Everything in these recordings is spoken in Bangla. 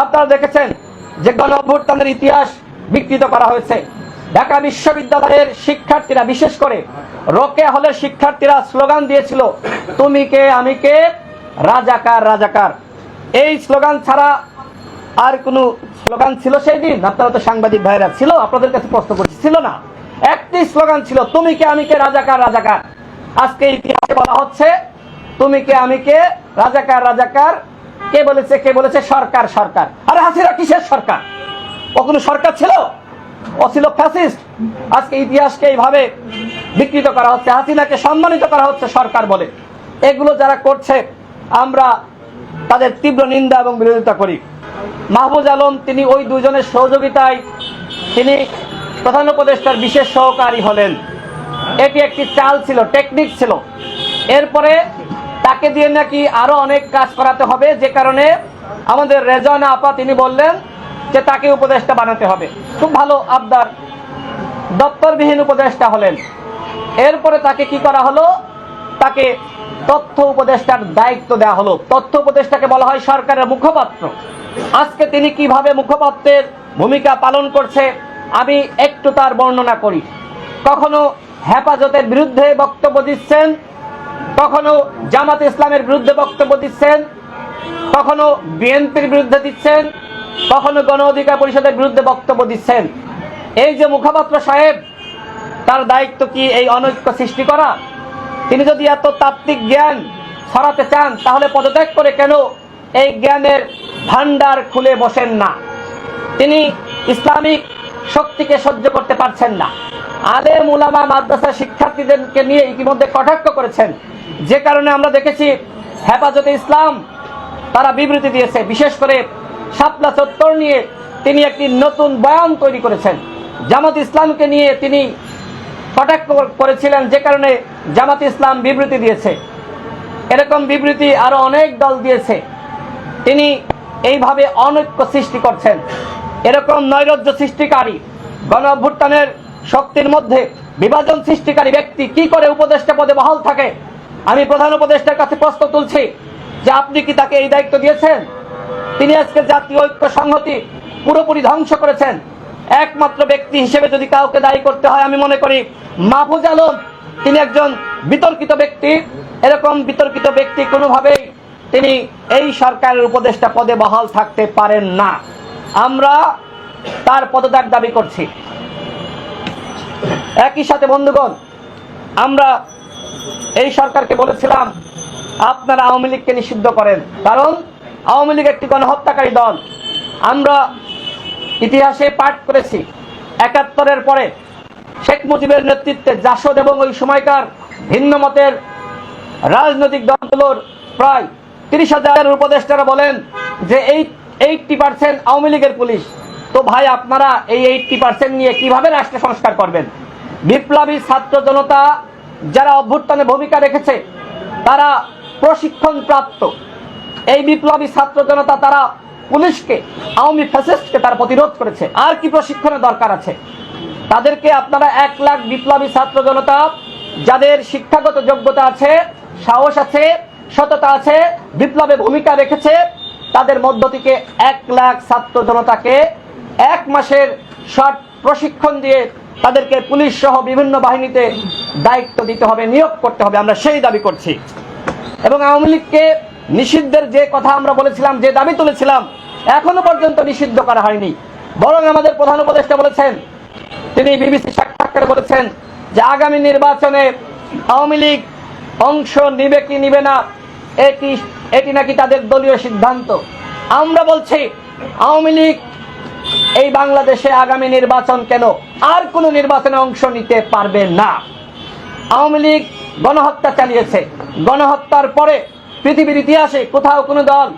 আপনারা দেখেছেন যে গণ অভ্যুত্থানের ইতিহাস বিকৃত করা হয়েছে। ঢাকা বিশ্ববিদ্যালয়ের শিক্ষার্থীরা, বিশেষ করে রোকেয়া হলের শিক্ষার্থীরা স্লোগান দিয়েছিল, তুমি কে আমি কে, রাজাকার রাজাকার। এই স্লোগান ছাড়া আর কোনো স্লোগান ছিল সেই দিন? আপনারা তো সাংবাদিক ভাইরা, ছিল? আপনাদের কাছে প্রশ্ন করছি, ছিল না? একটি স্লোগান ছিল, তুমি কে আমি কে, রাজাকার রাজাকার। আজকে ইতিহাসে বলা হচ্ছে তুমি কে আমি কে, রাজাকার রাজাকার। কে বলেছে? কে বলেছে? সরকার সরকার। আরে হাসিনা কিসের সরকার? ও কোনো সরকার ছিল? ও ছিল ফ্যাসিস্ট। আজকে ইতিহাসকে এইভাবে বিকৃত করা হচ্ছে, হাসিনাকে সম্মানিত করা হচ্ছে সরকার বলে। এগুলো যারা করছে আমরা তাদের তীব্র নিন্দা এবং বিরোধিতা করি। মাহফুজ আলম তিনি ওই দুজনের সহযোগিতায় তিনি প্রধান উপদেষ্টার বিশেষ সহকারী হলেন। এটি একটি চাল ছিল, টেকনিক ছিল। এরপরে তাকে দিয়ে নাকি আরো অনেক কাজ করাতে হবে, যে কারণে আমাদের রেজওয়ানা আপা তিনি বললেন যে তাকে উপদেষ্টা বানাতে হবে। খুব ভালো আবদার। দপ্তরবিহীন উপদেষ্টা হলেন। এরপরে তাকে কি করা হলো? তাকে তথ্য উপদেষ্টার দায়িত্ব দেওয়া হলো। তথ্য উপদেষ্টাকে বলা হয় সরকারের মুখপাত্র। আজকে তিনি কিভাবে মুখপাত্রের ভূমিকা পালন করছে আমি একটু তার বর্ণনা করি। কখনো হেফাজতের বিরুদ্ধে বক্তব্য দিচ্ছেন, কখনো জামাত ইসলামের বিরুদ্ধে বক্তব্য দিচ্ছেন, কখনো বিএনপির বিরুদ্ধে দিচ্ছেন, কখনো গণ অধিকার পরিষদের বিরুদ্ধে বক্তব্য দিচ্ছেন। এই যে মুখপাত্র সাহেব, তার দায়িত্ব কি এই অনৈক্য সৃষ্টি করা? তিনি যদি এত তাত্ত্বিক জ্ঞান ছড়াতে চান তাহলে পদত্যাগ করে কেন এই জ্ঞানের ভান্ডার খুলে বসেন না? তিনি ইসলামিক শক্তিকে সহ্য করতে পারছেন না। আলেম উলামা মাদ্রাসা শিক্ষার্থীদেরকে নিয়ে ইতিমধ্যে কটাক্ষ করেছেন, যে কারণে আমরা দেখেছি হেফাজতে ইসলাম তারা বিবৃতি দিয়েছে। বিশেষ করে শাপলা চত্বর নিয়ে তিনি একটি নতুন বয়ান তৈরি করেছেন। জামাত ইসলামকে নিয়ে তিনি কটাক্ষ করেছিলেন, যে কারণে জামাত ইসলাম বিবৃতি দিয়েছে। এরকম বিবৃতি আরো অনেক দল দিয়েছে। তিনি এইভাবে অনৈক্য সৃষ্টি করছেন। এরকম নৈরাজ্য সৃষ্টিকারী, গণ অভ্যুত্থানের শক্তির মধ্যে বিভাজন সৃষ্টিকারী ব্যক্তি কি করে উপদেষ্টা পদে বহাল থাকে? আমি প্রধান উপদেষ্টার কাছে প্রশ্ন তুলছি যে আপনি কি তাকে এই দায়িত্ব দিয়েছেন? তিনি আজকে জাতীয় ঐক্য সংহতি পুরোপুরি ধ্বংস করেছেন। একমাত্র ব্যক্তি হিসেবে যদি কাউকে দায়ী করতে হয়, আমি মনে করি মাহফুজ আলম তিনি একজন বিতর্কিত ব্যক্তি। এরকম বিতর্কিত ব্যক্তি কোনোভাবেই তিনি এই সরকারের উপদেষ্টা পদে বহাল থাকতে পারেন না। আমরা তার পদত্যাগ দাবি করছি। একই সাথে বন্ধুগণ, আমরা এই সরকারকে বলেছিলাম আপনারা আওয়ামী লীগকে নিষিদ্ধ করেন, কারণ আওয়ামী লীগ একটি গণহত্যাকারী দল। আমরা ইতিহাসে পাঠ করেছি ৭১-এর পরে শেখ মুজিবের নেতৃত্বে জাসদ এবং ওই সময়কার ভিন্ন মতের রাজনৈতিক দলগুলোর প্রায় ৩০,০০০ উপদেষ্টারা বলেন যে 80% আওয়ামী লীগের পুলিশ। তো ভাই, আপনারা এই 80% নিয়ে কিভাবে রাষ্ট্র সংস্কার করবেন? বিপ্লবী ছাত্র জনতা যারা অভ্যুত্থানে ভূমিকা রেখেছে তারা প্রশিক্ষণ প্রাপ্ত। এই বিপ্লবী ছাত্র জনতা তারা পুলিশকে, আওয়ামী ফ্যাসিস্টকে তারা প্রতিরোধ করেছে। আর কি প্রশিক্ষণের দরকার আছে? তাদেরকে আপনারা ১ লাখ বিপ্লবী ছাত্র জনতা যাদের শিক্ষাগত যোগ্যতা আছে, সাহস আছে, সততা আছে, বিপ্লবে ভূমিকা রেখেছে, তাদের মধ্য থেকে ১ লাখ ছাত্র জনতাকে ১ মাসের শর্ট প্রশিক্ষণ দিয়ে তাদেরকে পুলিশ সহ বিভিন্ন বাহিনীতে দায়িত্ব দিতে হবে, নিয়োগ করতে হবে। আমরা সেই দাবি করছি। এবং আওয়ামী লীগকে নিষিদ্ধের যে কথা আমরা বলেছিলাম, যে দাবি তুলেছিলাম, এখনো পর্যন্ত নিষিদ্ধ করা হয়নি। বরং আমাদের প্রধান উপদেষ্টা বলেছেন, তিনি বিবিসি সাক্ষাৎকারে বলেছেন যে আগামী নির্বাচনে আওয়ামী লীগ অংশ নিবে কি নিবে না এটি নাকি তাদের দলীয় সিদ্ধান্ত। আমরা বলছি আওয়ামী লীগ এই বাংলাদেশে আগামী নির্বাচন কেন, আর কোনো নির্বাচনে অংশ নিতে পারবে না। আওয়ামী লীগ গণহত্যা চালিয়েছে। গণহত্যার পরে পৃথিবীর ইতিহাসে কোথাও কোনো দল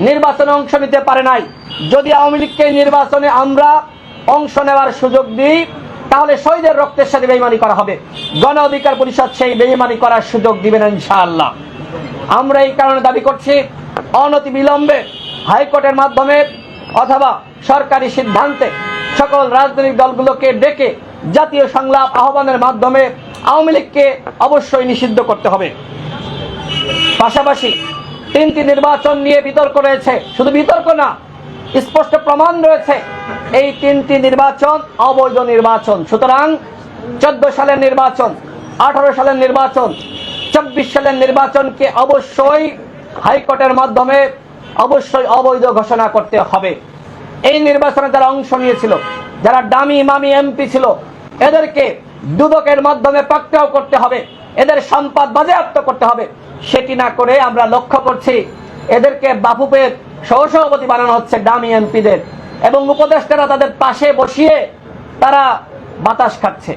নির্বাচনে অংশ নিতে পারে নাই। যদি আওয়ামী লীগকে নির্বাচনে আমরা অংশ নেওয়ার সুযোগ দিই তাহলে শহীদের রক্তের সাথে বেঈমানি করা হবে। গণ অধিকার পরিষদ সেই বেঈমানি করার সুযোগ দিবে না ইনশাআল্লাহ। আমরা এই কারণে দাবি করছি অনতি বিলম্বে হাইকোর্টের মাধ্যমে অথবা সরকারি সিদ্ধান্তে সকল রাজনৈতিক দলগুলোকে ডেকে জাতীয় সংলাপ আহ্বানের মাধ্যমে আওয়ামী লীগকে অবশ্যই নিষিদ্ধ করতে হবে। পাশাপাশি 3টি নির্বাচন নিয়ে বিতর্ক রয়েছে। শুধু বিতর্ক না, স্পষ্ট প্রমাণ রয়েছে এই তিনটি নির্বাচন অবৈধ নির্বাচন। সুতরাং 14 সালের নির্বাচন, 18 সালের নির্বাচন, 24 সালের নির্বাচনকে অবশ্যই হাইকোর্টের মাধ্যমে অবশ্যই অবৈধ ঘোষণা করতে হবে। এই নির্বাচনে যারা অংশ নিয়েছিল, যারা দামি মামি এমপি ছিল, এদেরকে দুদকের মাধ্যমে পাকড়াও করতে হবে, এদের সম্পদ বাজেয়াপ্ত করতে হবে। সেটি না করে আমরা লক্ষ্য করছি এদেরকে বাফুফের সহসভাপতি বানানো হচ্ছে দামি এমপিদের, এবং উপদেষ্টারা তাদের পাশে বসিয়ে তারা বাতাস খাচ্ছে।